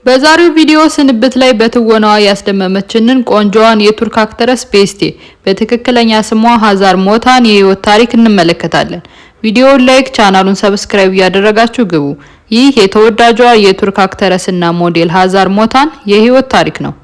በዛሬው ቪዲዮ ስንብት ላይ በትወናዋ ያስደመመችንን ቆንጆዋን የቱርክ አክትረስ ቤስቴ በትክክለኛ ስሟ ሀዛር ሞታን የህይወት ታሪክ እንመለከታለን። ቪዲዮውን ላይክ፣ ቻናሉን ሰብስክራይብ ያደረጋችሁ ግቡ። ይህ የተወዳጇ የቱርክ አክትረስና ሞዴል ሀዛር ሞታን የህይወት ታሪክ ነው።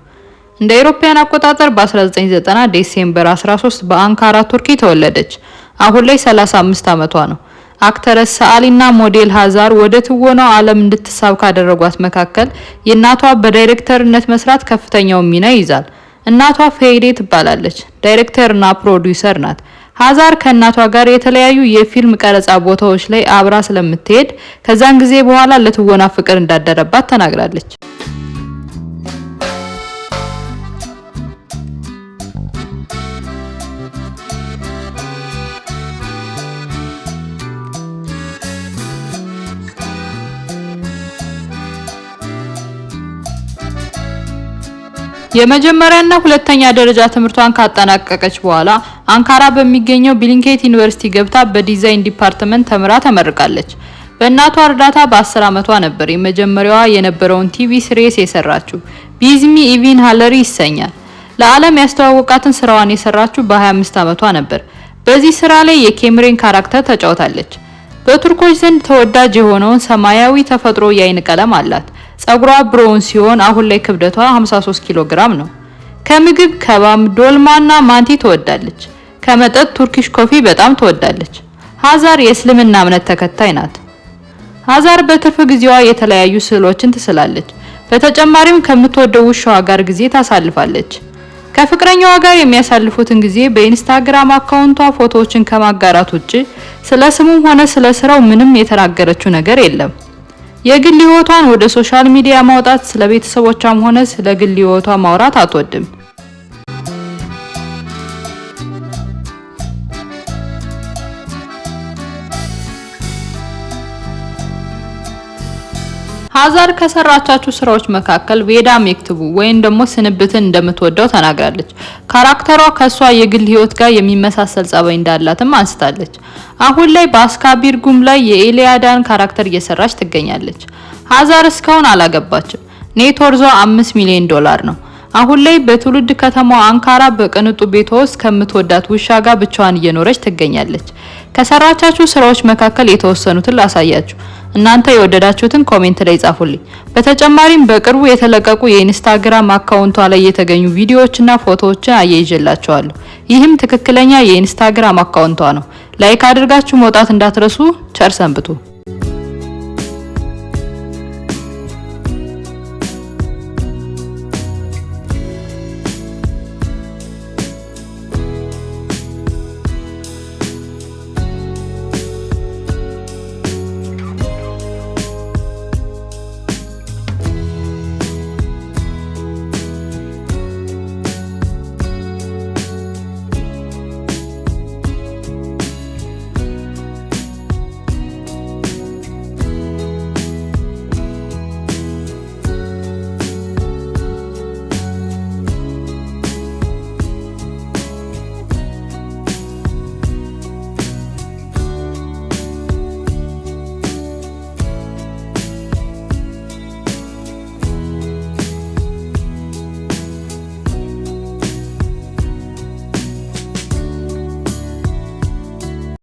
እንደ አውሮፓውያን አቆጣጠር በ1990 ዲሴምበር 13 በአንካራ ቱርክ ተወለደች። አሁን ላይ 35 ዓመቷ ነው። አክትረስ ሰዓሊና ሞዴል ሀዛር ወደ ትወናው ዓለም እንድትሳብ ካደረጓት መካከል የእናቷ በዳይሬክተርነት መስራት ከፍተኛውን ሚና ይይዛል። እናቷ ፌይዴ ትባላለች። ዳይሬክተርና ፕሮዲዩሰር ናት። ሀዛር ከእናቷ ጋር የተለያዩ የፊልም ቀረጻ ቦታዎች ላይ አብራ ስለምትሄድ ከዛን ጊዜ በኋላ ለትወና ፍቅር እንዳደረባት ተናግራለች። የመጀመሪያና ሁለተኛ ደረጃ ትምህርቷን ካጠናቀቀች በኋላ አንካራ በሚገኘው ቢሊንኬት ዩኒቨርሲቲ ገብታ በዲዛይን ዲፓርትመንት ተምራ ተመርቃለች። በእናቷ እርዳታ በ10 ዓመቷ ነበር የመጀመሪያዋ የነበረውን ቲቪ ሲሪስ የሰራችው። ቢዝሚ ኢቪን ሃለሪ ይሰኛል። ለዓለም ያስተዋወቃትን ስራዋን የሰራችው በ25 ዓመቷ ነበር። በዚህ ስራ ላይ የኬምሬን ካራክተር ተጫውታለች። በቱርኮች ዘንድ ተወዳጅ የሆነውን ሰማያዊ ተፈጥሮ የአይን ቀለም አላት። ጸጉሯ ብሮውን ሲሆን አሁን ላይ ክብደቷ 53 ኪሎ ግራም ነው። ከምግብ ከባም፣ ዶልማና ማንቲ ትወዳለች። ከመጠጥ ቱርኪሽ ኮፊ በጣም ትወዳለች። ሀዛር የእስልምና እምነት ተከታይ ናት። ሀዛር በትርፍ ጊዜዋ የተለያዩ ስዕሎችን ትስላለች። በተጨማሪም ከምትወደው ውሻዋ ጋር ጊዜ ታሳልፋለች። ከፍቅረኛዋ ጋር የሚያሳልፉትን ጊዜ በኢንስታግራም አካውንቷ ፎቶዎችን ከማጋራት ውጪ ስለ ስሙም ሆነ ስለ ስራው ምንም የተናገረችው ነገር የለም። የግል ህይወቷን ወደ ሶሻል ሚዲያ ማውጣት ስለ ቤተሰቦቿም ሆነ ስለ ግል ህይወቷ ማውራት አትወድም። ሀዛር ከሰራቻቸው ስራዎች መካከል ቬዳ ሜክትቡ ወይም ደግሞ ስንብትን እንደምትወደው ተናግራለች። ካራክተሯ ከሷ የግል ህይወት ጋር የሚመሳሰል ጸባይ እንዳላትም አንስታለች። አሁን ላይ በአስካቢር ጉም ላይ የኤሊያዳን ካራክተር እየሰራች ትገኛለች። ሀዛር እስካሁን አላገባችም። ኔት ወርዟ $5 ሚሊዮን ነው። አሁን ላይ በትውልድ ከተማዋ አንካራ በቅንጡ ቤቷ ውስጥ ከምትወዳት ውሻ ጋር ብቻዋን እየኖረች ትገኛለች። ከሰራቻችሁ ስራዎች መካከል የተወሰኑትን ላሳያችሁ። እናንተ የወደዳችሁትን ኮሜንት ላይ ጻፉልኝ። በተጨማሪም በቅርቡ የተለቀቁ የኢንስታግራም አካውንቷ ላይ የተገኙ ቪዲዮዎችና ፎቶዎችን አያይዤላችኋለሁ። ይህም ትክክለኛ የኢንስታግራም አካውንቷ ነው። ላይክ አድርጋችሁ መውጣት እንዳትረሱ። ቸር ሰንብቱ።